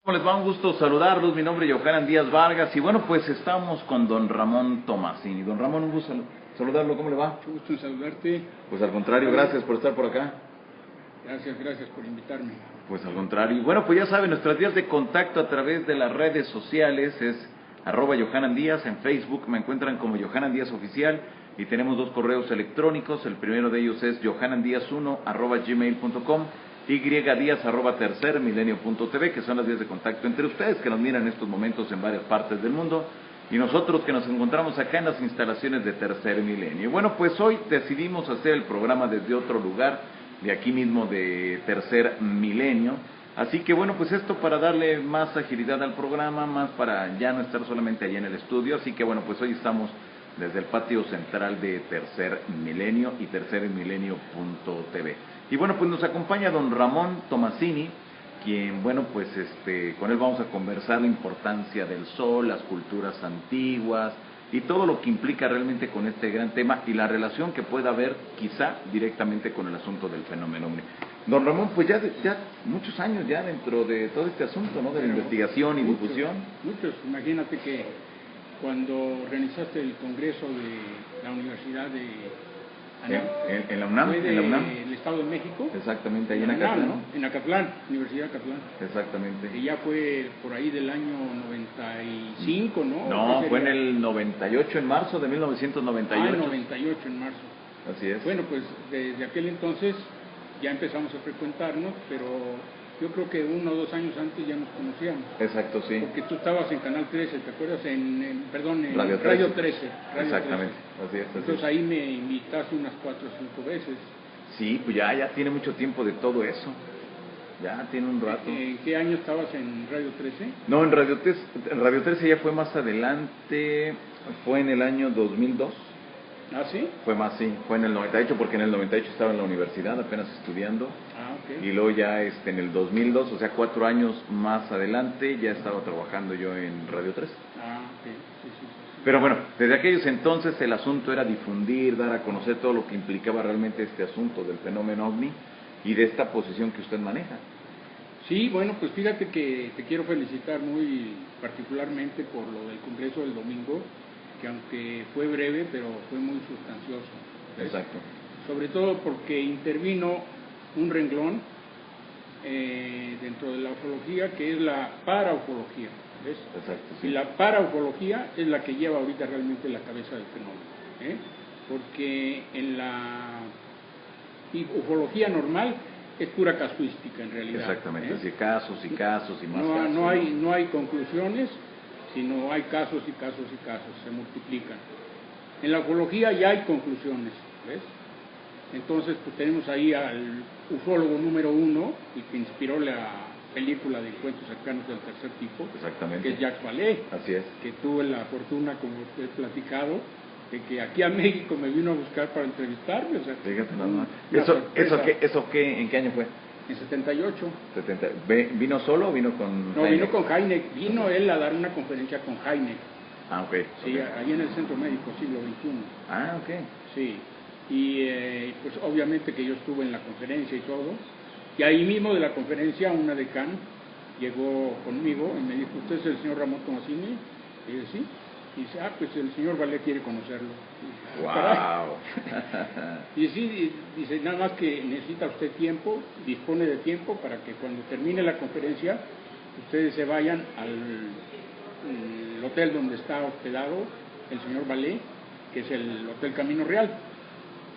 ¿Cómo les va? Un gusto saludarlos. Mi nombre es Johanan Díaz Vargas y bueno, pues estamos con don Ramón Tomasini. Don Ramón, un gusto saludarlo. ¿Cómo le va? Mucho gusto en saludarte. Pues al contrario, gracias por estar por acá. Gracias por invitarme. Pues al contrario. Y bueno, pues ya saben, nuestras vías de contacto a través de las redes sociales es @Johanan Díaz. En Facebook me encuentran como Johanan Díaz Oficial y tenemos dos correos electrónicos. El primero de ellos es johanandiaz1@gmail.com ydíaz@tercermilenio.tv, que son las vías de contacto entre ustedes que nos miran en estos momentos en varias partes del mundo y nosotros que nos encontramos acá en las instalaciones de Tercer Milenio. Y bueno, pues hoy decidimos hacer el programa desde otro lugar, de aquí mismo de Tercer Milenio. Así que bueno, pues esto para darle más agilidad al programa, más para ya no estar solamente allá en el estudio. Así que bueno, pues hoy estamos desde el patio central de Tercer Milenio y tercermilenio.tv. Y bueno, pues nos acompaña don Ramón Tomasini, quien, bueno, pues con él vamos a conversar la importancia del sol, las culturas antiguas y todo lo que implica realmente con este gran tema y la relación que pueda haber quizá directamente con el asunto del fenómeno ovni. Don Ramón, pues ya muchos años ya dentro de todo este asunto, ¿no? De la investigación y difusión. Muchos. Imagínate que cuando realizaste el congreso de la Universidad de en la UNAM, en la UNAM. El Estado de México. Exactamente, ahí en Acatlán, ¿no? En Acatlán, Universidad de Acatlán. Exactamente. Y ya fue por ahí del año 95, ¿no? No, fue en el 98, en marzo de 1998. Ah, 98 en marzo. Así es. Bueno, pues desde aquel entonces ya empezamos a frecuentarnos, pero yo creo que 1 o 2 años antes ya nos conocíamos. Exacto, sí. Porque tú estabas en Canal 13, ¿te acuerdas? En Radio 13. Radio 13. Exactamente, 13. Así es. Entonces ahí me invitaste unas 4 o 5 veces. Sí, pues ya tiene mucho tiempo de todo eso. Ya tiene un rato. ¿En qué año estabas en Radio 13? No, en Radio 13 ya fue más adelante, fue en el año 2002. ¿Ah, sí? Fue en el 98, porque en el 98 estaba en la universidad apenas estudiando. Ah, ok. Y luego ya en el 2002, o sea, 4 años más adelante, ya estaba trabajando yo en Radio 3. Ah, ok. Sí. Pero bueno, desde aquellos entonces el asunto era difundir, dar a conocer todo lo que implicaba realmente este asunto del fenómeno ovni y de esta posición que usted maneja. Sí, bueno, pues fíjate que te quiero felicitar muy particularmente por lo del Congreso del domingo, que aunque fue breve, pero fue muy sustancioso. ¿Ves? Exacto. Sobre todo porque intervino un renglón dentro de la ufología, que es la paraufología. ¿Ves? Exacto, sí. Y la paraufología es la que lleva ahorita realmente la cabeza del fenómeno. Porque en la ufología normal es pura casuística en realidad. Exactamente, así casos y casos y más no, casos. No hay conclusiones, sino hay casos y casos y casos, se multiplican. En la ufología ya hay conclusiones, ¿ves? Entonces, pues tenemos ahí al ufólogo número 1, el que inspiró la película de Encuentros Cercanos del Tercer Tipo, Exactamente. que es Jacques Vallée. Así es. Que tuve la fortuna, como he platicado, de que aquí a México me vino a buscar para entrevistarme. O sea, fíjate nada más. ¿Eso qué, en qué año fue? En 78. 70. ¿Vino solo o vino con No, Heineck? vino con Heineck. Vino él a dar una conferencia con Heineck. Ah, ok. Sí, ahí en el Centro Médico Siglo XXI. Ah, ok. Sí. Y pues obviamente que yo estuve en la conferencia y todo. Y ahí mismo de la conferencia una decán llegó conmigo y me dijo, ¿usted es el señor Ramón Tomasini? Y dije, sí. Y dice, pues el señor Vallée quiere conocerlo. Y dije, ¡wow! Y sí, dice, nada más que necesita usted tiempo, dispone de tiempo para que cuando termine la conferencia ustedes se vayan al hotel donde está hospedado el señor Vallée, que es el Hotel Camino Real.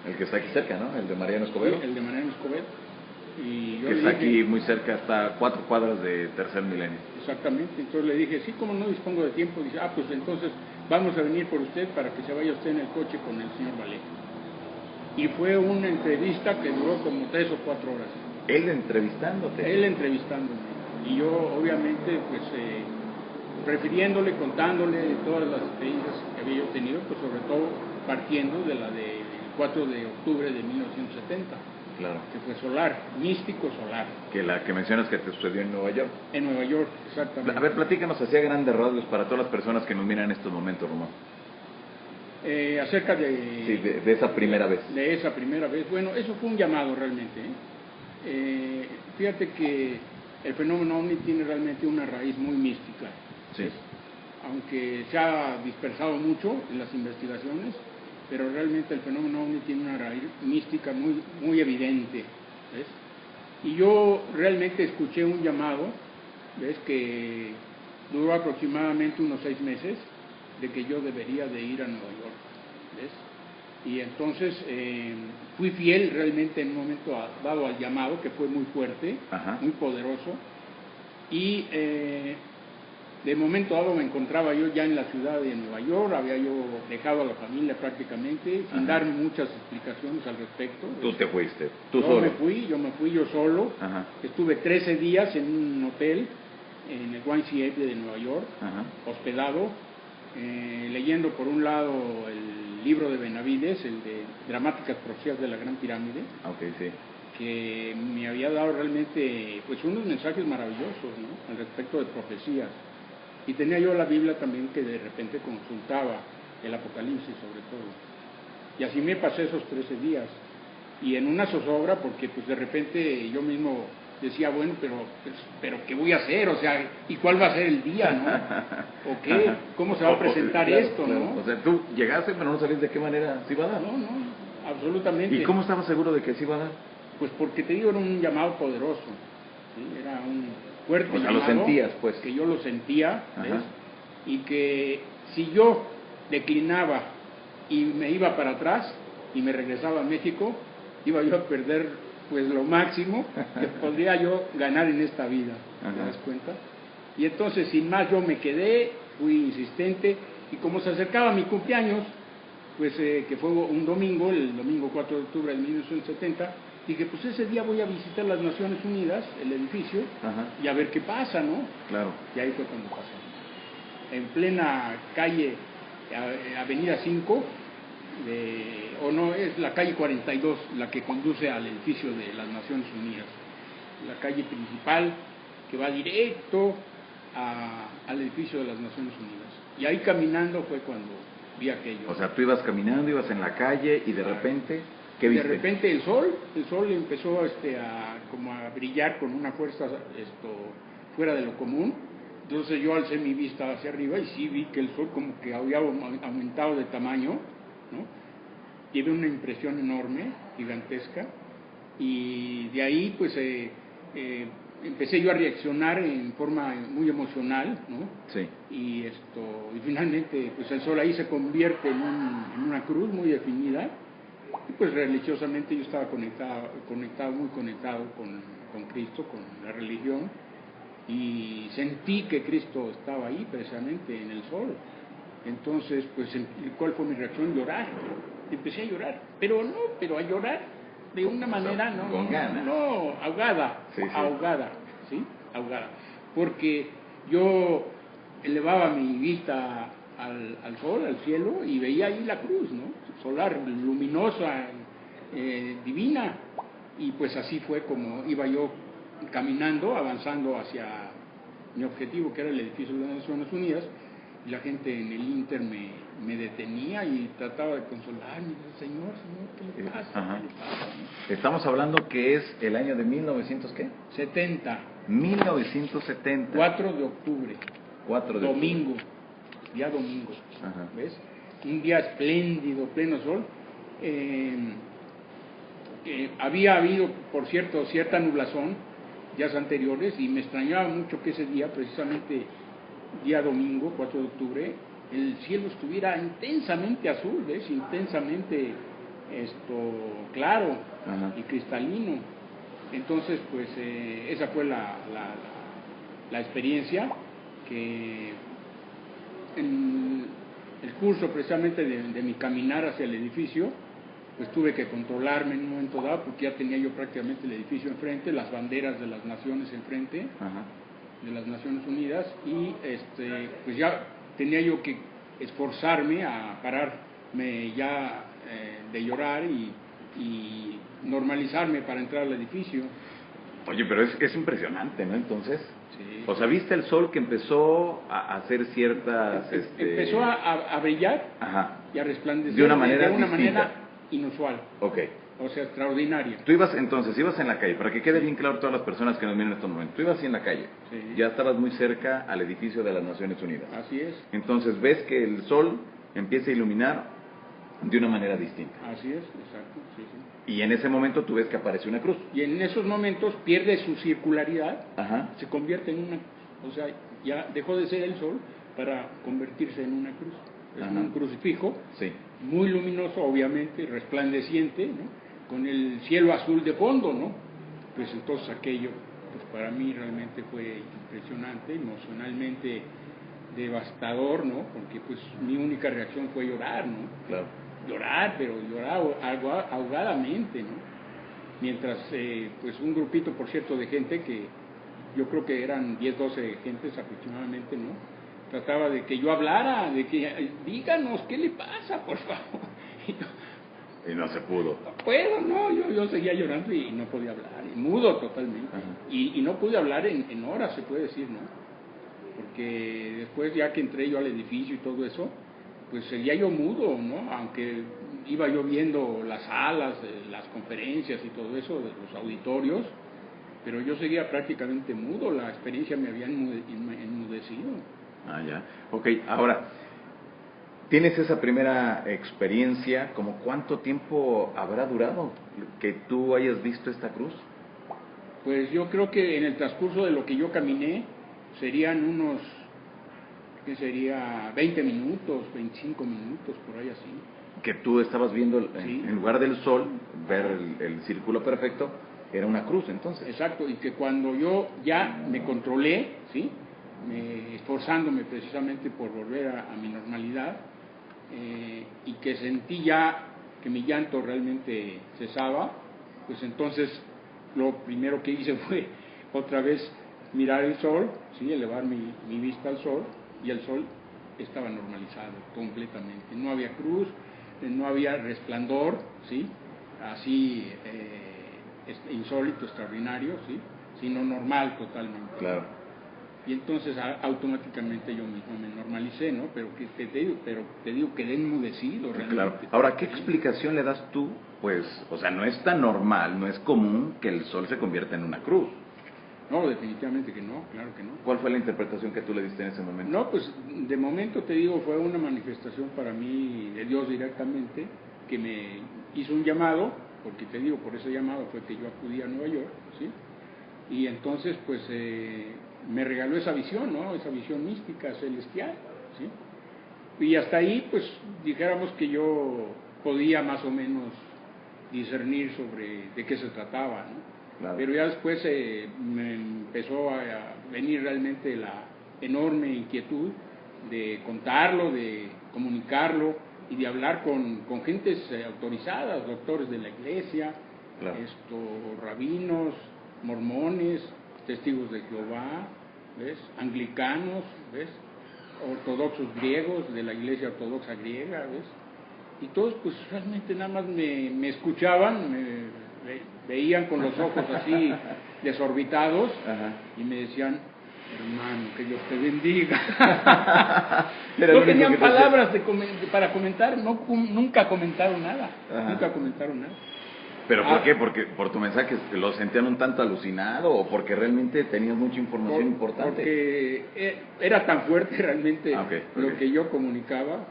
El que está aquí cerca, ¿no? El de Mariano Escobedo. Sí, el de Mariano Escobedo. Y yo que está dije, aquí muy cerca, está a 4 cuadras de Tercer Milenio. Exactamente, entonces le dije, sí, como no dispongo de tiempo, dice, pues entonces vamos a venir por usted para que se vaya usted en el coche con el señor Vallée. Y fue una entrevista que duró como 3 o 4 horas. ¿Él entrevistándote? Él entrevistándome. Y yo, obviamente, pues, refiriéndole, contándole todas las experiencias que había yo tenido, pues sobre todo partiendo de la del 4 de octubre de 1970. Claro. Que fue solar, místico solar. Que la que mencionas que te sucedió en Nueva York. En Nueva York, exactamente. A ver, platícanos así a grandes rasgos para todas las personas que nos miran en estos momentos, Román. Acerca de... Sí, de esa primera vez. De esa primera vez. Bueno, eso fue un llamado realmente. Fíjate que el fenómeno ovni tiene realmente una raíz muy mística. Sí. Aunque se ha dispersado mucho en las investigaciones, pero realmente el fenómeno ovni tiene una raíz mística muy, muy evidente, ¿ves? Y yo realmente escuché un llamado, ¿ves? Que duró aproximadamente unos 6 meses, de que yo debería de ir a Nueva York, ¿ves? Y entonces fui fiel realmente en un momento dado al llamado, que fue muy fuerte, Ajá. muy poderoso, y de momento dado me encontraba yo ya en la ciudad de Nueva York, había yo dejado a la familia prácticamente, sin Ajá. darme muchas explicaciones al respecto. Tú te fuiste, tú Yo solo. me fui yo solo. Ajá. Estuve 13 días en un hotel en el YMCA de Nueva York, Ajá. hospedado, leyendo por un lado el libro de Benavides, el de Dramáticas Profecías de la Gran Pirámide, Ok, sí. que me había dado realmente pues unos mensajes maravillosos, ¿no? Al respecto de profecías. Y tenía yo la Biblia también, que de repente consultaba, el Apocalipsis sobre todo. Y así me pasé esos 13 días. Y en una zozobra, porque pues de repente yo mismo decía, bueno, pero ¿qué voy a hacer? O sea, ¿y cuál va a ser el día, no? ¿O qué? ¿Cómo se va a presentar Claro, esto, claro. no? O sea, tú llegaste, pero no sabías de qué manera se iba a dar. No, absolutamente. ¿Y cómo estabas seguro de que se iba a dar? Pues porque te digo, era un llamado poderoso, ¿sí? Era un fuerte O sea, llamado. lo sentías, pues. Que yo lo sentía, ¿ves? Ajá. Y que si yo declinaba y me iba para atrás y me regresaba a México, iba yo a perder pues lo máximo que podría yo ganar en esta vida. Ajá. ¿Te das cuenta? Y entonces sin más yo me quedé, fui insistente, y como se acercaba mi cumpleaños, pues que fue un domingo, el domingo 4 de octubre de 1970, dije, pues ese día voy a visitar las Naciones Unidas, el edificio, Ajá. y a ver qué pasa, ¿no? Claro. Y ahí fue cuando pasó. En plena calle, avenida 5, o no, es la calle 42, la que conduce al edificio de las Naciones Unidas. La calle principal que va directo al edificio de las Naciones Unidas. Y ahí caminando fue cuando vi aquello. O sea, tú ibas caminando, ibas en la calle y de repente, ¿qué viste? De repente el sol empezó como a brillar con una fuerza fuera de lo común. Entonces yo alcé mi vista hacia arriba y sí vi que el sol como que había aumentado de tamaño, ¿no? Tuve una impresión enorme, gigantesca, y de ahí pues empecé yo a reaccionar en forma muy emocional, ¿no? Sí. Y finalmente pues el sol ahí se convierte en una cruz muy definida, y pues religiosamente yo estaba muy conectado con Cristo, con la religión, y sentí que Cristo estaba ahí precisamente en el sol. Entonces pues ¿cuál fue mi reacción? Llorar. Empecé a llorar, pero a llorar de una manera, con ganas. No, ahogada, Sí, sí. ahogada, porque yo elevaba mi vista al sol, al cielo, y veía ahí la cruz, ¿no? Solar, luminosa, divina, y pues así fue como iba yo caminando, avanzando hacia mi objetivo, que era el edificio de las Naciones Unidas, y la gente en el Inter me detenía y trataba de consolarme. Señor, ¿qué le pasa? Ajá. ¿Qué le pasa? Estamos hablando que es el año de 1900, ¿qué? 70. 1970. 4 de octubre. 4 de domingo. Día domingo. Ajá. ¿Ves? Un día espléndido, pleno sol. Había habido, por cierto, cierta nublazón días anteriores, y me extrañaba mucho que ese día, precisamente día domingo, 4 de octubre, el cielo estuviera intensamente azul, ¿ves? Intensamente claro. Ajá. Y cristalino. Entonces, pues esa fue la experiencia, que en el curso precisamente de mi caminar hacia el edificio, pues tuve que controlarme en un momento dado, porque ya tenía yo prácticamente el edificio enfrente, las banderas de las naciones enfrente. Ajá. De las Naciones Unidas, y pues ya tenía yo que esforzarme a pararme ya de llorar y normalizarme para entrar al edificio. Oye, pero es impresionante, ¿no? Entonces, sí. O sea, ¿viste el sol que empezó a hacer ciertas... Empezó a brillar. Ajá. Y a resplandecer de una manera inusual. Ok. o sea, extraordinaria. Tú ibas en la calle, para que quede bien claro a todas las personas que nos miran en estos momentos. Tú ibas así en la calle, Sí. ya estabas muy cerca al edificio de las Naciones Unidas. Así es, Entonces ves que el sol empieza a iluminar de una manera distinta. así es, exacto, sí, sí. Y en ese momento tú ves que aparece una cruz. Y en esos momentos pierde su circularidad, Ajá. se convierte en una, o sea, ya dejó de ser el sol para convertirse en una cruz. Es Ajá. un crucifijo, Sí. muy luminoso, obviamente, resplandeciente, ¿no? Con el cielo azul de fondo, ¿no? Pues entonces aquello, pues para mí realmente fue impresionante, emocionalmente devastador, ¿no? Porque pues mi única reacción fue llorar, ¿no? Claro. Llorar, pero llorar ahogadamente, ¿no? Mientras, pues un grupito, por cierto, de gente que yo creo que eran 10, 12 gentes aproximadamente, ¿no? Trataba de que yo hablara, de que díganos qué le pasa, por favor. Y no se pudo. No puedo, no, yo seguía llorando y no podía hablar, y mudo totalmente. Y no pude hablar en horas, se puede decir, ¿no? Porque después, ya que entré yo al edificio y todo eso, pues seguía yo mudo, ¿no? Aunque iba yo viendo las salas, las conferencias y todo eso, de los auditorios, pero yo seguía prácticamente mudo, la experiencia me había enmudecido. Ah, ya. Ok, ahora, tienes esa primera experiencia, ¿como cuánto tiempo habrá durado que tú hayas visto esta cruz? Pues yo creo que en el transcurso de lo que yo caminé, serían unos, ¿qué sería? 20 minutos, 25 minutos, por ahí así. Que tú estabas viendo, Sí. en lugar del sol, ver el círculo perfecto, era una cruz entonces. Exacto, y que cuando yo ya me controlé, ¿sí? Esforzándome precisamente por volver a mi normalidad, y que sentí ya que mi llanto realmente cesaba, pues entonces lo primero que hice fue otra vez mirar el sol, ¿sí? Elevar mi vista al sol, y el sol estaba normalizado completamente. No había cruz, no había resplandor, ¿sí? Así insólito, extraordinario, ¿sí? Sino normal totalmente. Claro. Y entonces automáticamente yo mismo me normalicé, ¿no? Pero te digo quedé enmudecido realmente. Claro. Ahora, ¿qué explicación le das tú? Pues, o sea, no es tan normal, no es común que el sol se convierta en una cruz. No, definitivamente que no, claro que no. ¿Cuál fue la interpretación que tú le diste en ese momento? No, pues de momento te digo, fue una manifestación para mí de Dios directamente, que me hizo un llamado, porque te digo, por ese llamado fue que yo acudí a Nueva York, ¿sí? Y entonces, pues, me regaló esa visión, ¿no? Esa visión mística, celestial, ¿sí? Y hasta ahí, pues, dijéramos que yo podía más o menos discernir sobre de qué se trataba, ¿no? Claro. Pero ya después me empezó a venir realmente la enorme inquietud de contarlo, de comunicarlo y de hablar con gentes autorizadas, doctores de la iglesia, Claro. Rabinos, mormones, testigos de Jehová, ¿ves? Anglicanos, ¿ves? Ortodoxos griegos, de la iglesia ortodoxa griega, ¿ves? Y todos pues realmente nada más me escuchaban, me veían con los ojos así desorbitados. Ajá. Y me decían, hermano, que Dios te bendiga. Era No el único tenían que te palabras para comentar, nunca comentaron nada, Ajá. nunca comentaron nada. ¿Pero por qué? ¿Porque por tu mensaje lo sentían un tanto alucinado o porque realmente tenías mucha información importante? Porque era tan fuerte realmente Okay. lo que yo comunicaba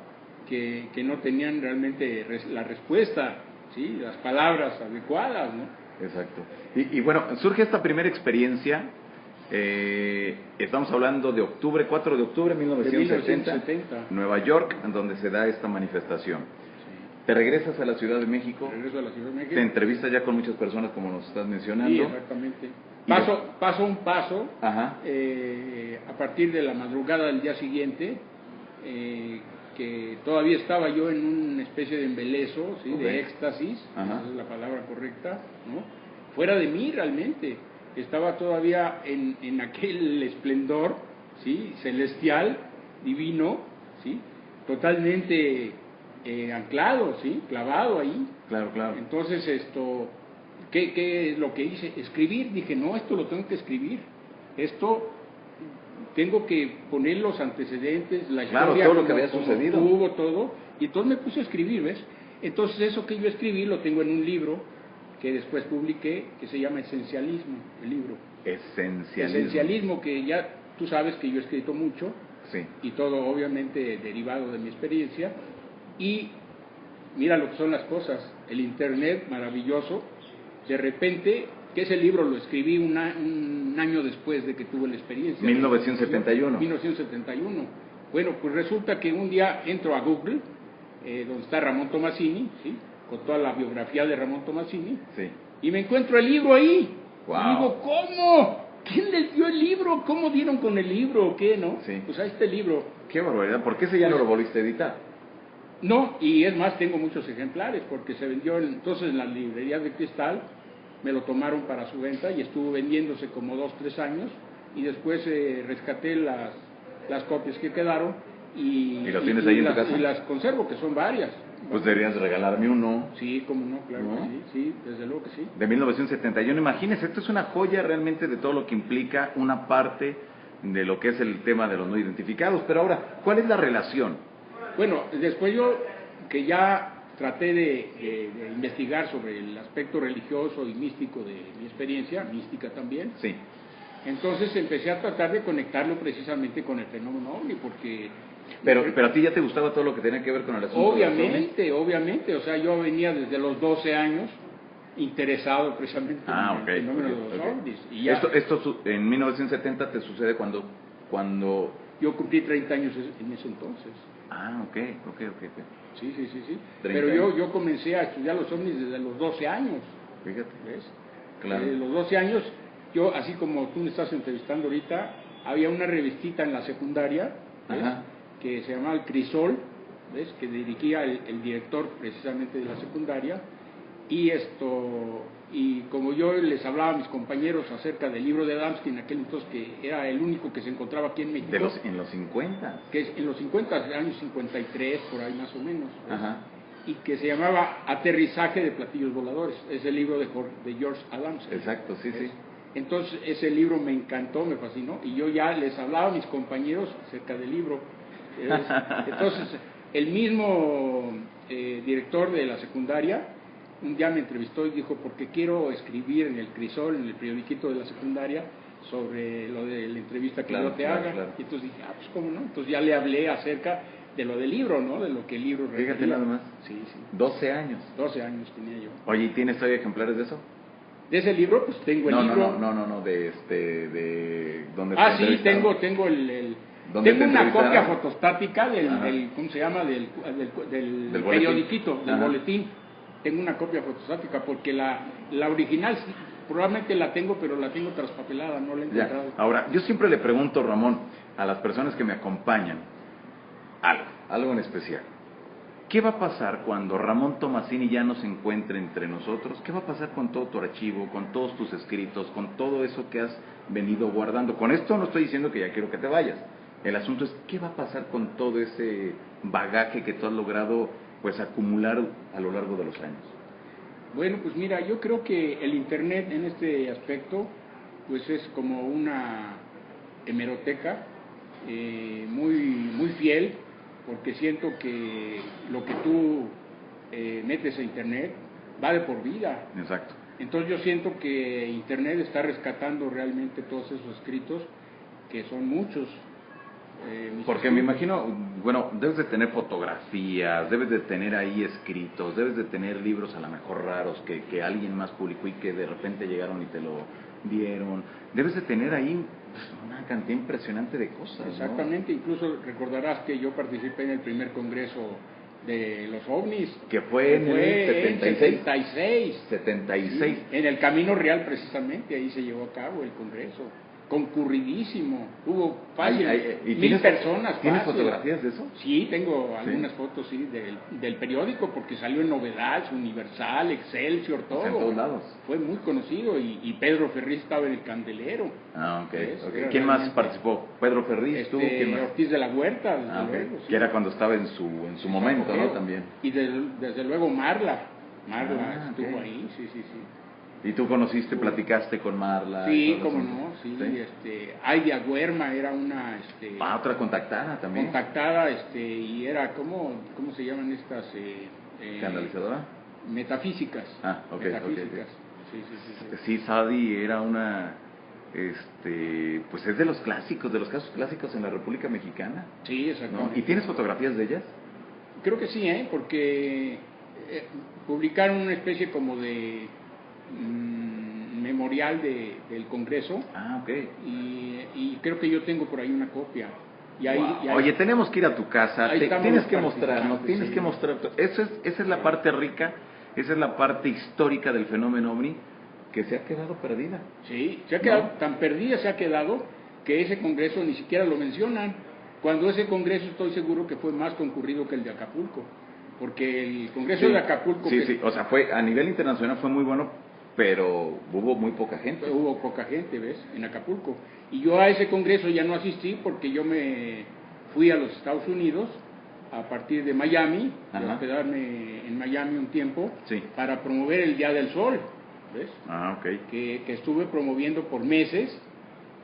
que no tenían realmente la respuesta, ¿sí? Las palabras adecuadas, ¿no? Exacto. Y bueno, surge esta primera experiencia, estamos hablando de 4 de octubre de 1970, Nueva York, en donde se da esta manifestación. Sí. Te regresas a la Ciudad de México, Regreso a la Ciudad de México. te entrevistas ya con muchas personas como nos estás mencionando. Sí, exactamente. Paso un paso, Ajá. a partir de la madrugada del día siguiente, que todavía estaba yo en una especie de embeleso, ¿sí? Okay. De éxtasis, Ajá. esa es la palabra correcta, ¿no? Fuera de mí realmente, estaba todavía en aquel esplendor, ¿sí? Celestial, divino, ¿sí? Totalmente anclado, ¿sí? Clavado ahí. Claro, claro. Entonces ¿qué es lo que hice? Escribir. Dije, no, esto lo tengo que escribir. Esto tengo que poner los antecedentes, la historia, claro, todo lo que había sucedido. Tuvo todo. Y entonces me puse a escribir, ¿ves? Entonces eso que yo escribí lo tengo en un libro que después publiqué, que se llama Esencialismo, el libro. Esencialismo. Que ya tú sabes que yo he escrito mucho, sí. Y todo obviamente derivado de mi experiencia, y mira lo que son las cosas, el internet maravilloso, de repente, que ese libro lo escribí un año después de que tuve la experiencia. 1971. 1971. Bueno, pues resulta que un día entro a Google, donde está Ramón Tomasini, ¿sí? Con toda la biografía de Ramón Tomasini, sí. Y me encuentro el libro ahí. Wow. Y digo, ¿cómo? ¿Quién les dio el libro? ¿Cómo dieron con el libro o qué, no? Sí. Pues ahí está el libro. Qué barbaridad. ¿Por qué ese ya no lo volviste a editar? No, y es más, tengo muchos ejemplares, porque se vendió entonces en las librerías de Cristal, me lo tomaron para su venta y estuvo vendiéndose como 2-3 años, y después rescaté las copias que quedaron y lo tienes ahí en tu casa. Y las conservo, que son varias. Pues deberías regalarme uno. Sí, cómo no, claro, ¿no? Que sí, desde luego que sí. De 1971, imagínese, esto es una joya realmente de todo lo que implica una parte de lo que es el tema de los no identificados. Pero ahora, ¿cuál es la relación? Bueno, después yo, que ya traté de investigar sobre el aspecto religioso y místico de mi experiencia, mística también, sí. Entonces empecé a tratar de conectarlo precisamente con el fenómeno OVNI, porque... Pero a ti ya te gustaba todo lo que tenía que ver con el asunto. Obviamente, o sea, yo venía desde los 12 años interesado precisamente en el fenómeno de los OVNIs. Y ya, esto en 1970 te sucede cuando... Yo cumplí 30 años en ese entonces. Ah, ok. Sí. Pero yo comencé a estudiar los OVNIs desde los 12 años. Fíjate. ¿Ves? Claro. Desde los 12 años, yo, así como tú me estás entrevistando ahorita, había una revistita en la secundaria, ¿ves? Ajá. Que se llamaba El Crisol, ¿ves? Que dirigía el director precisamente de la secundaria, y como yo les hablaba a mis compañeros acerca del libro de Adamski en aquel entonces, que era el único que se encontraba aquí en México. En los 50. Que es en los 50, años 53, por ahí más o menos. ¿ves? Ajá. Y que se llamaba Aterrizaje de platillos voladores, es el libro de George Adamski. Exacto, sí. Entonces ese libro me encantó, me fascinó, y yo ya les hablaba a mis compañeros acerca del libro. Entonces el mismo director de la secundaria un día me entrevistó y dijo, porque quiero escribir en el Crisol, en el periodiquito de la secundaria, sobre lo de la entrevista que yo te haga. Claro. Y entonces dije, pues cómo no, entonces ya le hablé acerca de lo del libro, ¿no? De lo que el libro refería. Fíjate nada más. Sí. 12 años. 12 años tenía yo. Oye, ¿y tienes todavía ejemplares de eso? De ese libro, pues tengo el libro. No, de donde sí, tengo tengo una copia fotostática del ¿cómo se llama? Del periodiquito, del boletín. Tengo una copia fotostática porque la original probablemente la tengo, pero la tengo traspapelada, no la he encontrado. Ahora, yo siempre le pregunto, Ramón, a las personas que me acompañan, algo en especial. ¿Qué va a pasar cuando Ramón Tomasini ya no se encuentre entre nosotros? ¿Qué va a pasar con todo tu archivo, con todos tus escritos, con todo eso que has venido guardando? Con esto no estoy diciendo que ya quiero que te vayas. El asunto es, ¿qué va a pasar con todo ese bagaje que tú has logrado pues acumular a lo largo de los años? Bueno, pues mira, yo creo que el Internet en este aspecto pues es como una hemeroteca muy fiel, porque siento que lo que tú metes a Internet va de por vida. Exacto. Entonces yo siento que Internet está rescatando realmente todos esos escritos, que son muchos. Porque me imagino, bueno, debes de tener fotografías, debes de tener ahí escritos, debes de tener libros a lo mejor raros que alguien más publicó y que de repente llegaron y te lo dieron. Debes de tener ahí una cantidad impresionante de cosas. Exactamente, ¿no? Incluso recordarás que yo participé en el primer congreso de los OVNIs. Que fue en el 76. 76. Sí, en el Camino Real precisamente, ahí se llevó a cabo el congreso. Concurridísimo, hubo fácil, 1000 personas. ¿Tienes fotografías de eso? Sí, tengo algunas fotos del periódico, porque salió en Novedades, Universal, Excelsior, todo. En todos lados. Fue muy conocido, y Pedro Ferriz estaba en el candelero. Ah, ok. ¿Quién más participó? Pedro Ferriz, estuvo. ¿Quién más? Ortiz de la Huerta, desde luego. Sí. Que era cuando estaba en su momento, ¿no? También. Y desde luego Marla estuvo ahí, sí. ¿Y tú conociste, platicaste con Marla? Sí, cómo no, sí. Aidia Guerma era una... otra contactada también. Contactada, y era, ¿cómo se llaman estas? ¿Canalizadora? metafísicas. Ok. Metafísicas. Sí, Sadi era pues es de los clásicos, de los casos clásicos en la República Mexicana. Sí, exactamente. ¿No? ¿Y tienes fotografías de ellas? Creo que sí, porque publicaron una especie como de memorial del Congreso. Ok. Y creo que yo tengo por ahí una copia. Y ahí, wow. Oye, tenemos que ir a tu casa, tienes que mostrarnos, tienes sí. que mostrar. Esa es la parte rica, esa es la parte histórica del fenómeno OVNI que se ha quedado perdida. Sí, se ha quedado tan perdida, se ha quedado que ese Congreso ni siquiera lo mencionan. Cuando ese Congreso estoy seguro que fue más concurrido que el de Acapulco, porque el Congreso de Acapulco... Sí, o sea, fue a nivel internacional fue muy bueno, pero hubo muy poca gente. Hubo poca gente, ¿ves? En Acapulco. Y yo a ese Congreso ya no asistí porque yo me fui a los Estados Unidos a partir de Miami, a hospedarme en Miami un tiempo, para promover el Día del Sol, ¿ves? Ok. Que estuve promoviendo por meses,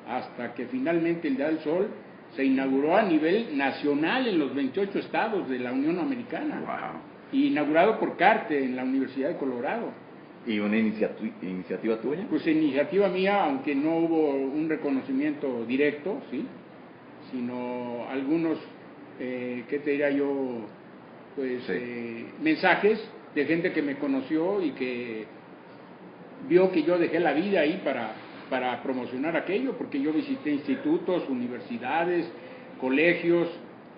hasta que finalmente el Día del Sol se inauguró a nivel nacional en los 28 estados de la Unión Americana. Wow. Y inaugurado por CARTE en la Universidad de Colorado. ¿Y una iniciativa tuya? Pues iniciativa mía, aunque no hubo un reconocimiento directo, ¿sí? Sino algunos, ¿qué te diría yo? Pues mensajes de gente que me conoció y que vio que yo dejé la vida ahí para promocionar aquello, porque yo visité institutos, universidades, colegios,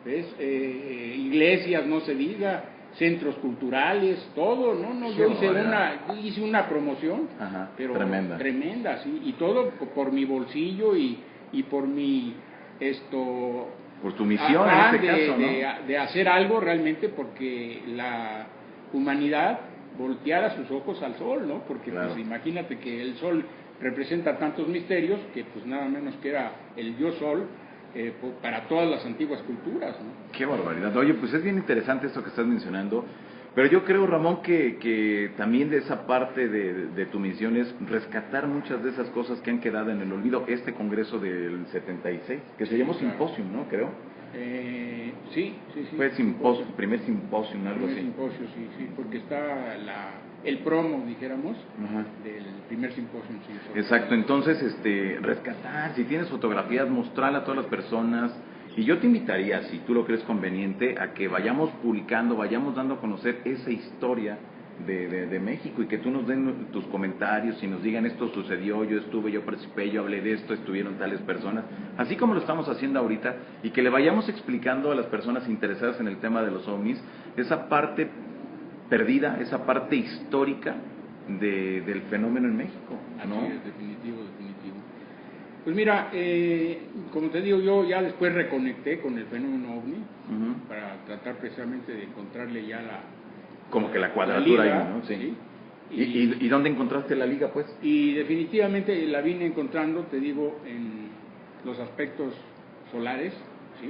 ¿ves? Iglesias, no se diga, centros culturales, todo, yo hice una promoción, pero tremenda, sí, y todo por mi bolsillo y por mi por tu misión en este caso, ¿no? De hacer algo realmente porque la humanidad volteara sus ojos al sol, ¿no? Porque pues imagínate que el sol representa tantos misterios que pues nada menos que era el yo sol para todas las antiguas culturas, ¿no? Qué barbaridad. Oye, pues es bien interesante esto que estás mencionando, pero yo creo, Ramón, que también de esa parte de tu misión es rescatar muchas de esas cosas que han quedado en el olvido. Este congreso del 76, que se llamó Simposium, ¿no? Creo. Sí. Fue primer simposium, algo así. Simposio, sí, porque está el promo, dijéramos, del primer simposio. Sí, exacto, entonces, rescatar, si tienes fotografías, mostrarla a todas las personas, y yo te invitaría, si tú lo crees conveniente, a que vayamos publicando, vayamos dando a conocer esa historia de México, y que tú nos den tus comentarios y nos digan esto sucedió, yo estuve, yo participé, yo hablé de esto, estuvieron tales personas, así como lo estamos haciendo ahorita, y que le vayamos explicando a las personas interesadas en el tema de los ovnis, esa parte perdida, esa parte histórica del fenómeno en México, ¿no? Así es, definitivo. Pues mira, como te digo, yo ya después reconecté con el fenómeno OVNI para tratar precisamente de encontrarle ya como que la cuadratura liga, ahí, ¿no? Sí. ¿Y dónde encontraste la liga, pues? Y definitivamente la vine encontrando, te digo, en los aspectos solares, ¿sí?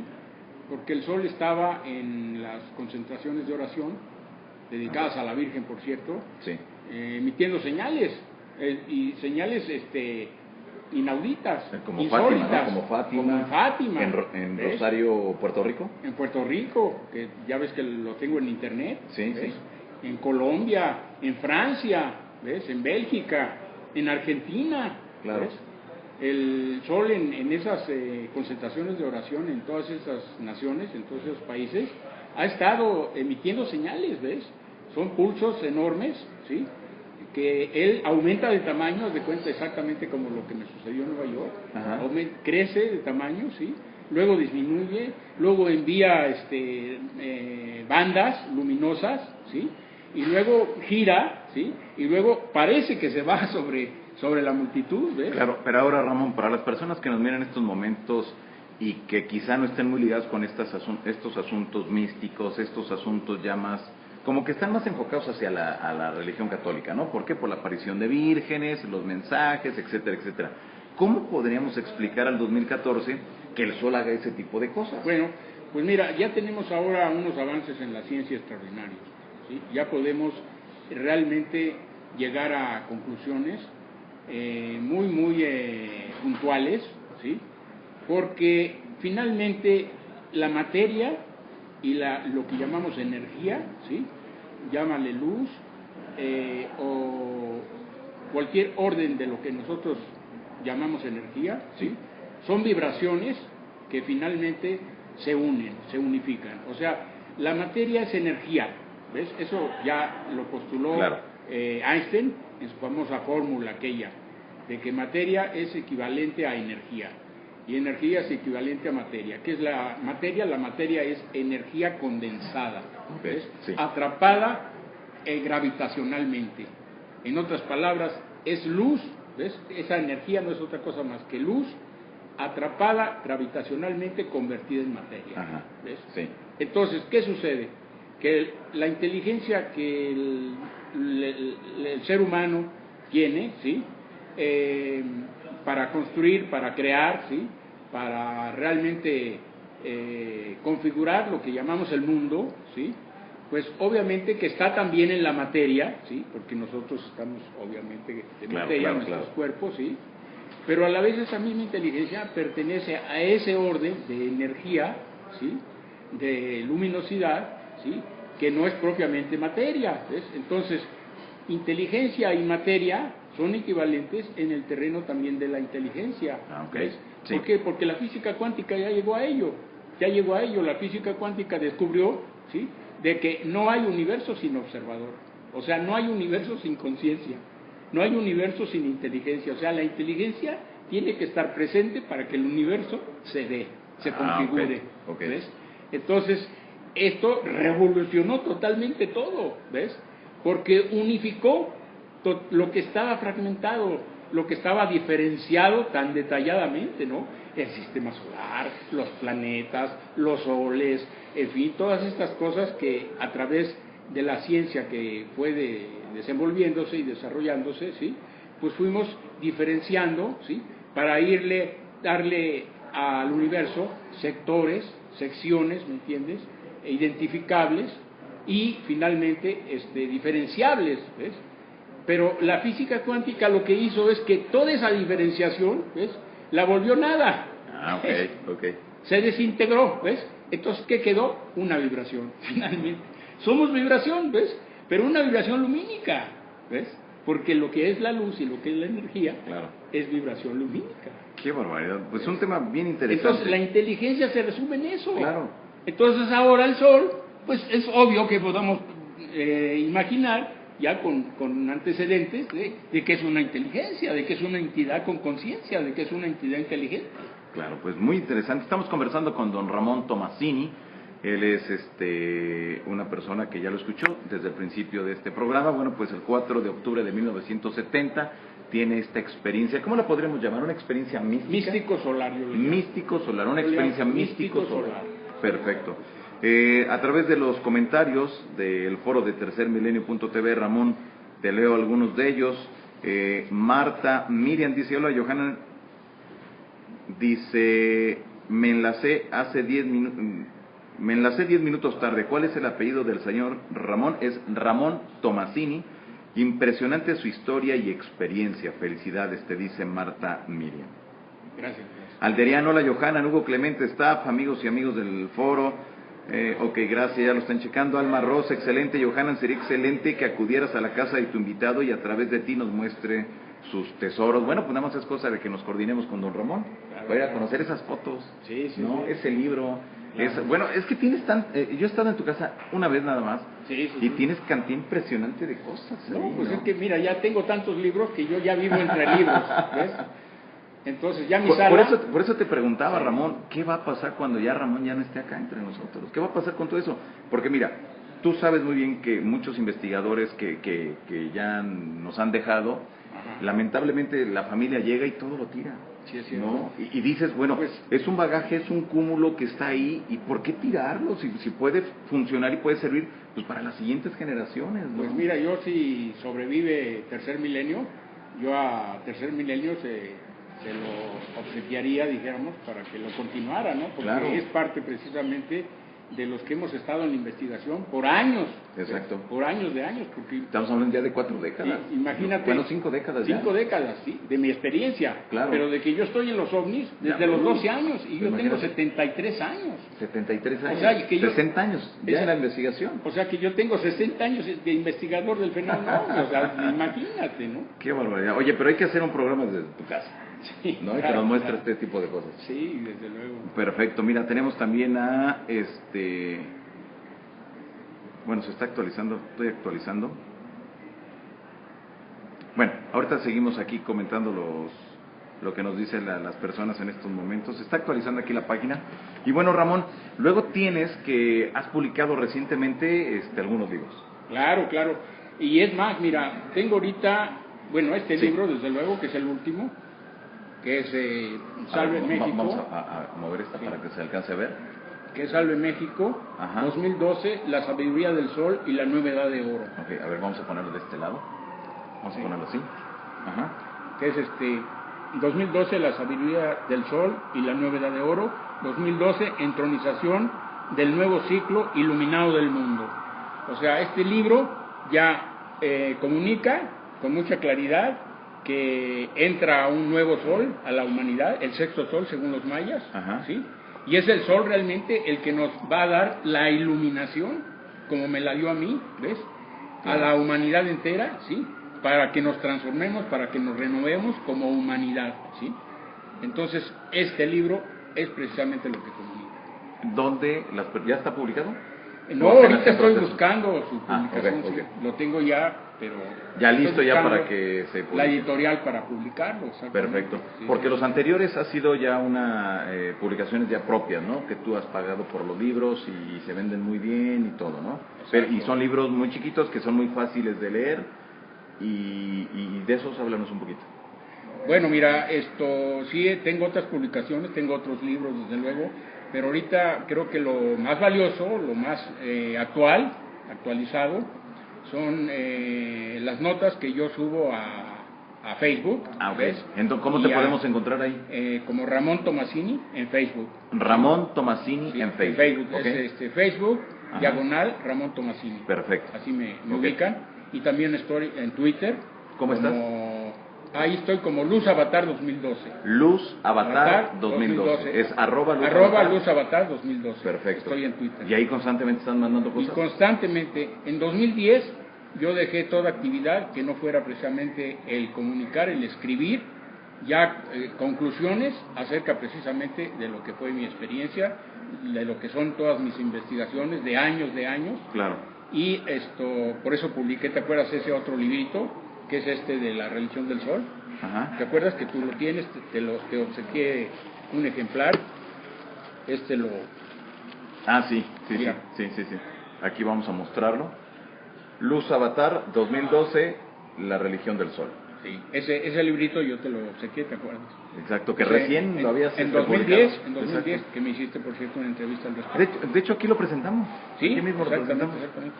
Porque el sol estaba en las concentraciones de oración, dedicadas a la Virgen, por cierto, emitiendo señales, y señales inauditas, como insólitas, Fátima, ¿no? como Fátima, en Rosario, Puerto Rico. En Puerto Rico, que ya ves que lo tengo en internet, sí. En Colombia, en Francia, ¿ves? En Bélgica, en Argentina, claro. ¿ves? El sol en esas concentraciones de oración en todas esas naciones, en todos esos países, ha estado emitiendo señales, ¿ves? Son pulsos enormes, ¿sí? Que él aumenta de tamaño, haz de cuenta exactamente como lo que me sucedió en Nueva York, crece de tamaño, ¿sí? Luego disminuye, luego envía bandas luminosas, ¿sí? Y luego gira, ¿sí? Y luego parece que se va sobre la multitud, ¿ves? Claro, pero ahora, Ramón, para las personas que nos miran en estos momentos y que quizá no estén muy ligados con estos asuntos místicos, estos asuntos ya más, como que están más enfocados hacia a la religión católica, ¿no? ¿Por qué? Por la aparición de vírgenes, los mensajes, etcétera, etcétera. ¿Cómo podríamos explicar al 2014 que el sol haga ese tipo de cosas? Bueno, pues mira, ya tenemos ahora unos avances en la ciencia extraordinarios, ¿sí? Ya podemos realmente llegar a conclusiones muy puntuales, ¿sí? Porque finalmente la materia y lo que llamamos energía, ¿sí? Llámale luz, o cualquier orden de lo que nosotros llamamos energía, ¿sí? Son vibraciones que finalmente se unen, se unifican. O sea, la materia es energía, ¿ves? Eso ya lo postuló Einstein en su famosa fórmula aquella, de que materia es equivalente a energía, y energía es equivalente a materia. ¿Qué es la materia? La materia es energía condensada, ¿ves? Atrapada gravitacionalmente. En otras palabras, es luz, ¿ves? Esa energía no es otra cosa más que luz atrapada gravitacionalmente, convertida en materia. ¿Ves? Sí. Entonces, ¿qué sucede? Que la inteligencia que el ser humano tiene, ¿sí? Para construir, para crear, ¿sí? Para realmente configurar lo que llamamos el mundo, ¿sí? Pues obviamente que está también en la materia, ¿sí? Porque nosotros estamos obviamente de materia en nuestros cuerpos, ¿sí? Pero a la vez esa misma inteligencia pertenece a ese orden de energía, ¿sí? De luminosidad, ¿sí? Que no es propiamente materia, ¿ves? Entonces, inteligencia y materia son equivalentes en el terreno también de la inteligencia. ¿Ves? Sí. ¿Por qué? Porque la física cuántica ya llegó a ello. La física cuántica descubrió, ¿sí? De que no hay universo sin observador. O sea, no hay universo sin conciencia. No hay universo sin inteligencia. O sea, la inteligencia tiene que estar presente para que el universo se dé, se configure. ¿Ves? Entonces, esto revolucionó totalmente todo, ¿ves? Porque unificó lo que estaba fragmentado, lo que estaba diferenciado tan detalladamente, ¿no? El sistema solar, los planetas, los soles, en fin, todas estas cosas que a través de la ciencia que fue desenvolviéndose y desarrollándose, ¿sí? Pues fuimos diferenciando, ¿sí? Para darle al universo sectores, secciones, ¿me entiendes? Identificables y finalmente diferenciables, ¿ves? Pero la física cuántica lo que hizo es que toda esa diferenciación, ¿ves? La volvió nada. Se desintegró, ¿ves? Entonces, ¿qué quedó? Una vibración, finalmente. Somos vibración, ¿ves? Pero una vibración lumínica, ¿ves? Porque lo que es la luz y lo que es la energía es vibración lumínica. ¡Qué barbaridad! Pues un tema bien interesante. Entonces, la inteligencia se resume en eso. Entonces, ahora el Sol, pues es obvio que podamos imaginar, ya con antecedentes, de que es una inteligencia, de que es una entidad con conciencia, de que es una entidad inteligente. Claro, pues muy interesante. Estamos conversando con don Ramón Tomasini. Él es una persona que ya lo escuchó desde el principio de este programa. Bueno, pues el 4 de octubre de 1970 tiene esta experiencia. ¿Cómo la podríamos llamar? ¿Una experiencia mística? Místico solar. Místico solar, una experiencia místico solar. Perfecto. A través de los comentarios del foro de tercermilenio.tv, Ramón, te leo algunos de ellos. Marta Miriam dice: hola, Johanna. Dice: me enlacé 10 minutos tarde. ¿Cuál es el apellido del señor Ramón? Es Ramón Tomasini. Impresionante su historia y experiencia. Felicidades, te dice Marta Miriam. Gracias. Alderiano, hola Johanna, Hugo Clemente, staff, amigos y amigos del foro. Ok, gracias, ya lo están checando. Alma Rosa, excelente. Johanna, sería excelente que acudieras a la casa de tu invitado y a través de ti nos muestre sus tesoros. Bueno, pues nada más es cosa de que nos coordinemos con don Ramón. Voy a conocer esas fotos, ¿no? Ese libro. Bueno, es que tienes yo he estado en tu casa una vez nada más y tienes cantidad impresionante de cosas. Pues es que mira, ya tengo tantos libros que yo ya vivo entre libros, ¿ves? Entonces ya por eso te preguntaba, Ramón, ¿qué va a pasar cuando ya Ramón ya no esté acá entre nosotros? ¿Qué va a pasar con todo eso? Porque mira, tú sabes muy bien que muchos investigadores que ya nos han dejado, lamentablemente la familia llega y todo lo tira. Sí, es cierto. ¿No? Y dices, bueno, pues es un bagaje, es un cúmulo que está ahí, ¿y por qué tirarlo? Si puede funcionar y puede servir pues para las siguientes generaciones, ¿no? Pues mira, yo si sobrevive Tercer Milenio, yo a Tercer Milenio se lo obsequiaría, dijéramos, para que lo continuara, ¿no? Porque es parte precisamente de los que hemos estado en la investigación por años. Exacto. Por años de años. Porque estamos hablando ya de 4 décadas. Sí, imagínate. Bueno, 5 décadas ya. 5 décadas, sí, de mi experiencia. Claro. Pero de que yo estoy en los ovnis desde ya, los 12 años y yo imagínate. tengo 73 años. 73 años. O sea, que yo, 60 años ya en la investigación. O sea que yo tengo 60 años de investigador del fenómeno. O sea, imagínate, ¿no? Qué barbaridad. Oye, pero hay que hacer un programa desde tu casa. Sí, ¿no? claro, Que nos muestre claro. este tipo de cosas. Sí, desde luego. Perfecto. Mira, tenemos también a bueno, se está actualizando, estoy actualizando. Bueno, ahorita seguimos aquí comentando lo que nos dicen las personas en estos momentos. Se está actualizando aquí la página. Y bueno, Ramón, luego tienes que has publicado recientemente algunos libros. Claro, claro. Y es más, mira, tengo ahorita, bueno, este Sí. libro, desde luego, que es el último, que es Salve México. Vamos a mover esta para que se alcance a ver. Que es Salve México, Ajá. 2012, La sabiduría del sol y la nueva edad de oro. Ok, a ver, vamos a ponerlo de este lado. Vamos a ponerlo así. Ajá. Que es 2012, La sabiduría del sol y la nueva edad de oro. 2012, Entronización del nuevo ciclo iluminado del mundo. O sea, este libro ya comunica con mucha claridad que entra un nuevo sol a la humanidad, el sexto sol según los mayas, Ajá. ¿sí? Y es el sol realmente el que nos va a dar la iluminación, como me la dio a mí, ¿ves? A la humanidad entera, ¿sí? Para que nos transformemos, para que nos renovemos como humanidad, ¿sí? Entonces, este libro es precisamente lo que comunica. ¿Dónde ya está publicado? No, ¿O apenas ahorita en estoy proceso? buscando su Ah, publicación, ok, sí. ok. Lo tengo ya, pero... Ya estoy listo ya buscando para que se publique. la editorial para publicarlo, exactamente. Perfecto. Sí. Porque los anteriores ha sido ya publicaciones ya propias, ¿no? Que tú has pagado por los libros y se venden muy bien y todo, ¿no? Y son libros muy chiquitos que son muy fáciles de leer y de esos háblanos un poquito. Bueno, mira, sí, tengo otras publicaciones, tengo otros libros, desde luego, pero ahorita creo que lo más valioso, lo más actualizado, son las notas que yo subo a Facebook. Ah, ok. ¿Ves? Entonces, ¿cómo te podemos encontrar ahí? Como Ramón Tomasini en Facebook. Ramón Tomasini Sí, en Facebook. Ok. Es Facebook, Ajá. diagonal Ramón Tomasini. Perfecto. Así me Ok. ubican. Y también estoy en Twitter. ¿Cómo estás? Ahí estoy como Luz Avatar 2012. Luz Avatar 2012. Es arroba Luz Avatar 2012. Perfecto. Estoy en Twitter. Y ahí constantemente están mandando Y cosas. constantemente, en 2010 yo dejé toda actividad que no fuera precisamente el comunicar, el escribir, ya conclusiones acerca precisamente de lo que fue mi experiencia, de lo que son todas mis investigaciones de años. Claro. Y por eso publiqué, ¿te acuerdas ese otro librito? Que es de la religión del sol. Ajá. ¿Te acuerdas que tú lo tienes? Te obsequié un ejemplar. Sí. Mira. Sí. Aquí vamos a mostrarlo. Luz Avatar 2012, la religión del sol. Sí, ese librito yo te lo obsequié, ¿te acuerdas? Exacto, que O sea, recién lo habías en publicado. 2010, que me hiciste, por cierto, una entrevista al respecto. De hecho, aquí lo presentamos. Sí, aquí mismo lo presentamos. exactamente.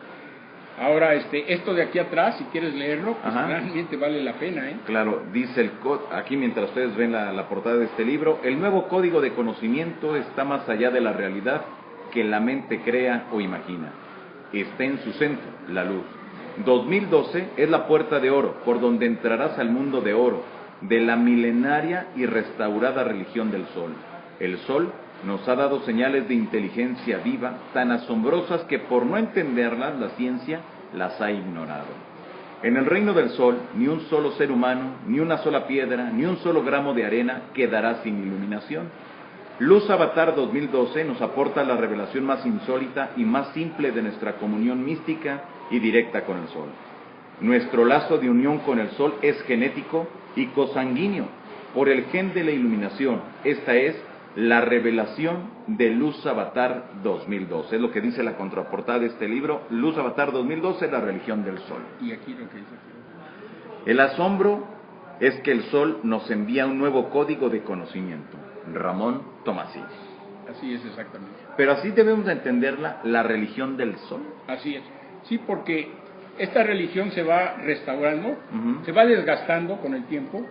Ahora, esto de aquí atrás, si quieres leerlo, pues Ajá. realmente vale la pena, ¿eh? Claro, dice aquí mientras ustedes ven la portada de este libro, el nuevo código de conocimiento está más allá de la realidad que la mente crea o imagina. Está en su centro, la luz. 2012 es la puerta de oro, por donde entrarás al mundo de oro, de la milenaria y restaurada religión del sol. El sol nos ha dado señales de inteligencia viva tan asombrosas que por no entenderlas la ciencia las ha ignorado. En el reino del sol, ni un solo ser humano, ni una sola piedra, ni un solo gramo de arena quedará sin iluminación. Luz Avatar 2012 nos aporta la revelación más insólita y más simple de nuestra comunión mística y directa con el sol. Nuestro lazo de unión con el sol es genético y cosanguíneo por el gen de la iluminación. Esta es la revelación de Luz Avatar 2012. Es lo que dice la contraportada de este libro, Luz Avatar 2012, la religión del sol. Y aquí lo que dice aquí. El asombro es que el sol nos envía un nuevo código de conocimiento. Ramón Tomasini. Así es, exactamente. Pero así debemos de entenderla, la religión del sol. Así es. Sí, porque esta religión se va restaurando, Ujú. se va desgastando con el tiempo,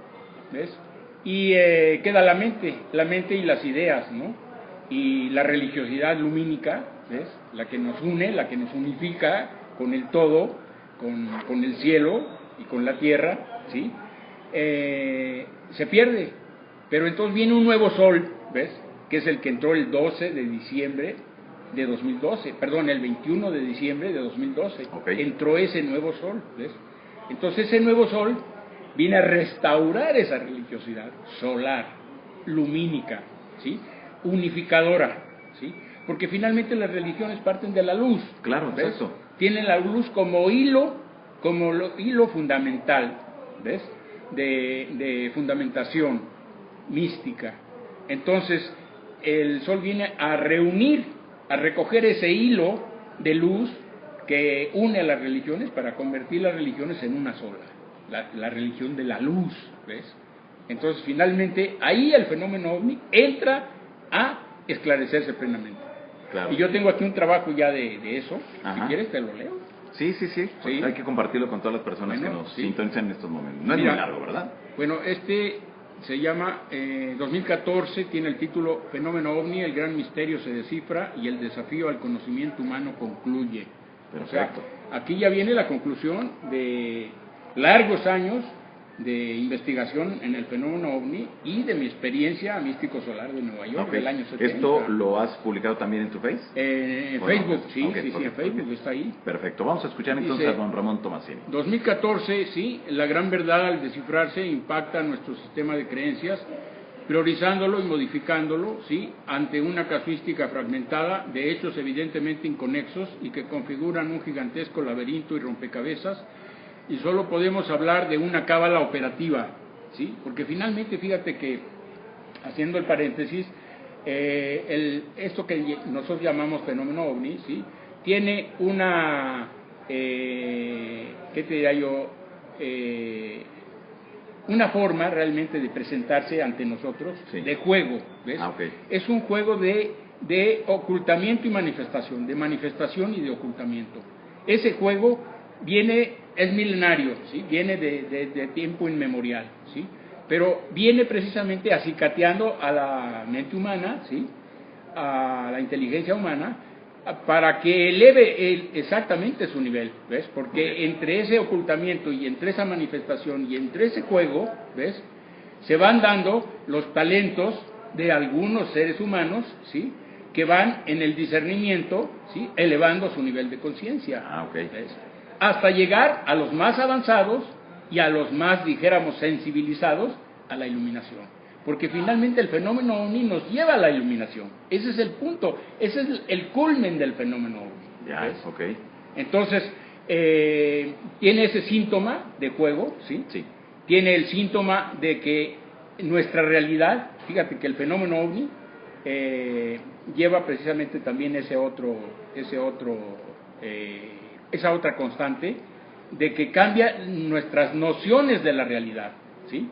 ¿ves? Y queda la mente y las ideas, ¿no? y la religiosidad lumínica, ¿ves? La que nos une, la que nos unifica con el todo, con el cielo y con la tierra, ¿sí? Se pierde, pero entonces viene un nuevo sol, ¿ves? Que es el que entró el 12 de diciembre de 2012, perdón, el 21 de diciembre de 2012, Okay. entró ese nuevo sol, ¿ves? Entonces ese nuevo sol viene a restaurar esa religiosidad solar, lumínica, ¿sí? Unificadora, ¿sí? Porque finalmente las religiones parten de la luz. Claro, ¿ves? exacto. Tienen la luz como hilo fundamental, ¿ves? De fundamentación mística. Entonces, el sol viene a reunir, a recoger ese hilo de luz que une a las religiones para convertir las religiones en una sola, la religión de la luz, ¿ves? Entonces, finalmente, ahí el fenómeno ovni entra a esclarecerse plenamente. Claro. Y yo tengo aquí un trabajo ya de eso. Ajá. Si quieres te lo leo. Sí. Sí. Hay que compartirlo con todas las personas Bueno, que nos sí. sintonizan en estos momentos. No es Mira, muy largo, ¿verdad? Bueno, se llama 2014, tiene el título Fenómeno OVNI, el gran misterio se descifra y el desafío al conocimiento humano concluye. Perfecto. O sea, aquí ya viene la conclusión de largos años de investigación en el fenómeno OVNI y de mi experiencia místico solar de Nueva York Okay. del año 70. ¿Esto lo has publicado también en tu Face? En ¿O Facebook, no? sí, Ok, en perfecto, Facebook ok. está ahí. Perfecto. Vamos a escuchar entonces Dice, a don Ramón Tomasini. 2014, sí, la gran verdad al descifrarse impacta nuestro sistema de creencias, priorizándolo y modificándolo, sí, ante una casuística fragmentada de hechos evidentemente inconexos y que configuran un gigantesco laberinto y rompecabezas, y solo podemos hablar de una cábala operativa, sí, porque finalmente, fíjate que, haciendo el paréntesis, esto que nosotros llamamos fenómeno ovni, sí, tiene una, ¿qué te diría yo? Una forma realmente de presentarse ante nosotros, Sí. de juego, ¿ves? Okay. Es un juego de ocultamiento y manifestación, de manifestación y de ocultamiento. Ese juego es milenario, ¿sí? Viene de tiempo inmemorial, ¿sí? Pero viene precisamente acicateando a la mente humana, ¿sí? A la inteligencia humana, para que eleve exactamente su nivel, ¿ves? Porque Okay. entre ese ocultamiento y entre esa manifestación y entre ese juego, ¿ves? Se van dando los talentos de algunos seres humanos, ¿sí? Que van en el discernimiento, ¿sí? Elevando su nivel de conciencia, Okay. ¿ves? Hasta llegar a los más avanzados y a los más, dijéramos, sensibilizados a la iluminación. Porque finalmente el fenómeno OVNI nos lleva a la iluminación. Ese es el punto, ese es el culmen del fenómeno OVNI. Ya, ¿ves? ok. Entonces, tiene ese síntoma de juego, ¿sí? Sí. Tiene el síntoma de que nuestra realidad, fíjate que el fenómeno OVNI lleva precisamente también esa otra constante de que cambia nuestras nociones de la realidad, ¿sí?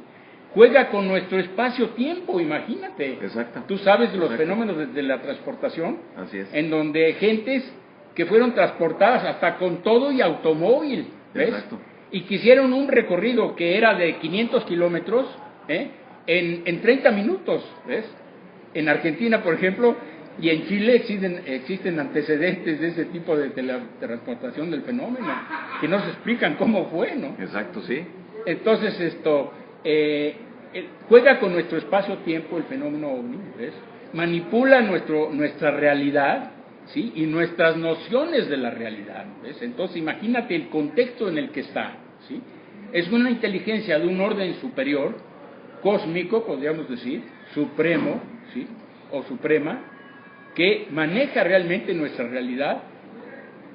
Juega con nuestro espacio-tiempo, imagínate. Exacto. Tú sabes los Exacto. fenómenos de la transportación, Así es. en donde gentes que fueron transportadas hasta con todo y automóvil, ¿ves? Exacto. Y que hicieron un recorrido que era de 500 kilómetros en 30 minutos, ¿ves? En Argentina, por ejemplo, y en Chile existen antecedentes de ese tipo de teletransportación del fenómeno, que no se explican cómo fue, ¿no? Exacto, sí. Entonces juega con nuestro espacio-tiempo el fenómeno OVNI, ¿ves? Manipula nuestra realidad, ¿sí? Y nuestras nociones de la realidad, ¿ves? Entonces imagínate el contexto en el que está, ¿sí? Es una inteligencia de un orden superior, cósmico, podríamos decir, supremo, ¿sí? O suprema, que maneja realmente nuestra realidad,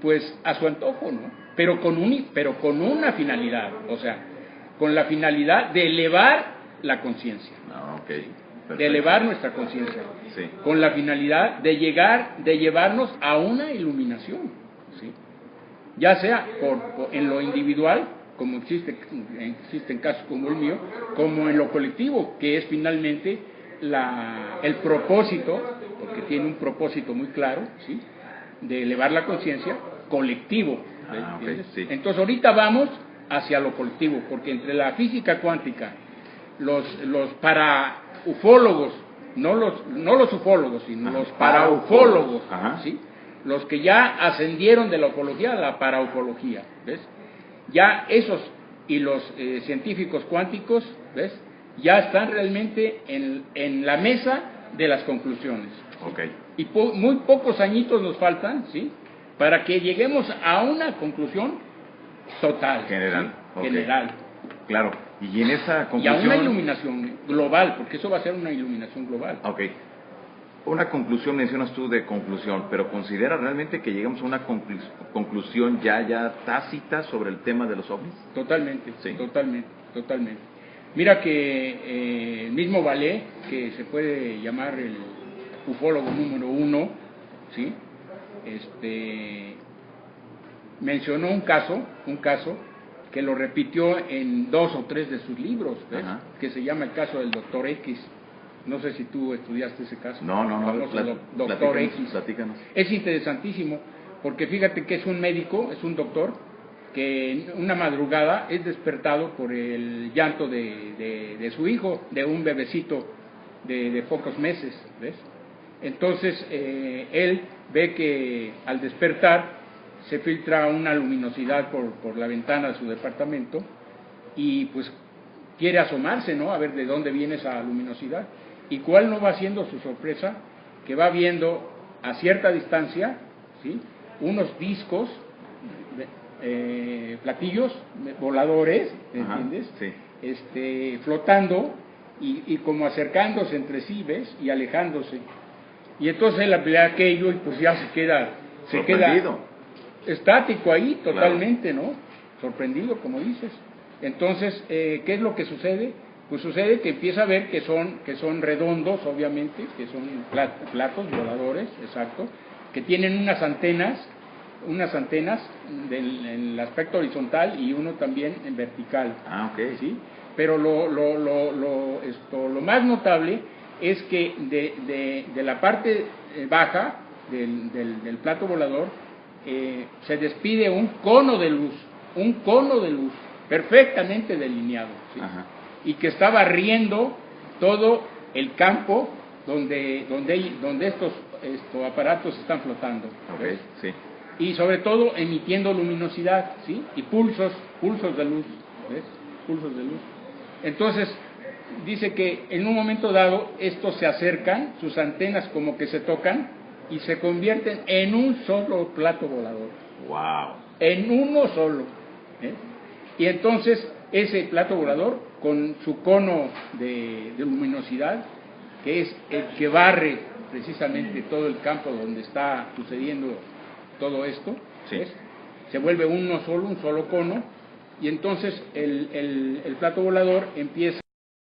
pues a su antojo, ¿no? Pero con una finalidad, o sea, con la finalidad de elevar la conciencia, Ah, ok. Perfecto. de elevar nuestra conciencia, Sí. con la finalidad de llevarnos a una iluminación, ¿sí? Ya sea en lo individual, como existen casos como el mío, como en lo colectivo, que es finalmente el propósito, porque tiene un propósito muy claro, ¿sí? De elevar la conciencia colectivo. Ah, ok, sí. Entonces ahorita vamos hacia lo colectivo, porque entre la física cuántica, los para ufólogos, no los ufólogos, sino Ajá. los paraufólogos, Ajá. ¿sí? Los que ya ascendieron de la ufología a la paraufología, ¿ves? Ya esos y los científicos cuánticos, ¿ves? Ya están realmente en la mesa de las conclusiones. Okay. Y muy pocos añitos nos faltan, ¿sí? Para que lleguemos a una conclusión total. General. ¿sí? Okay. General. Claro. Y en esa conclusión... Y a una iluminación global, porque eso va a ser una iluminación global. Ok. Una conclusión, mencionas tú de conclusión, pero ¿considera realmente que llegamos a una conclusión ya tácita sobre el tema de los ovnis? Totalmente, Sí. totalmente. Mira que el mismo Vallée, que se puede llamar el ufólogo número 1, ¿sí? Mencionó un caso que lo repitió en 2 o 3 de sus libros, ¿ves? Que se llama el caso del Doctor X. No sé si tú estudiaste ese caso. No. Doctor X. Platícanos. Es interesantísimo, porque fíjate que es un médico, es un doctor, que en una madrugada es despertado por el llanto de su hijo, de un bebecito de pocos meses, ¿ves? Entonces, él ve que al despertar se filtra una luminosidad por la ventana de su departamento y pues quiere asomarse, ¿no? A ver de dónde viene esa luminosidad. ¿Y cuál no va siendo su sorpresa? Que va viendo a cierta distancia, ¿sí? Unos discos, platillos voladores, ¿entiendes? Sí. Flotando y como acercándose entre sí, ¿ves? Y alejándose. Y entonces él ve aquello y pues ya se queda estático ahí totalmente, claro. ¿No? Sorprendido, como dices. Entonces, ¿qué es lo que sucede? Pues sucede que empieza a ver que son redondos, obviamente, que son platos voladores, exacto, que tienen unas antenas en el aspecto horizontal y uno también en vertical. Ah, ok. ¿Sí? Pero lo más notable es que de la parte baja del plato volador se despide un cono de luz, perfectamente delineado, ¿sí? Y que está barriendo todo el campo donde estos aparatos están flotando. Okay, sí. Y sobre todo emitiendo luminosidad, ¿sí? Y pulsos de luz, ¿ves? Pulsos de luz. Entonces, dice que en un momento dado estos se acercan, sus antenas como que se tocan y se convierten en un solo plato volador. ¡Wow! En uno solo. Y entonces ese plato volador con su cono de luminosidad, que es el que barre precisamente todo el campo donde está sucediendo todo esto, sí. Se vuelve un solo cono, y entonces el plato volador empieza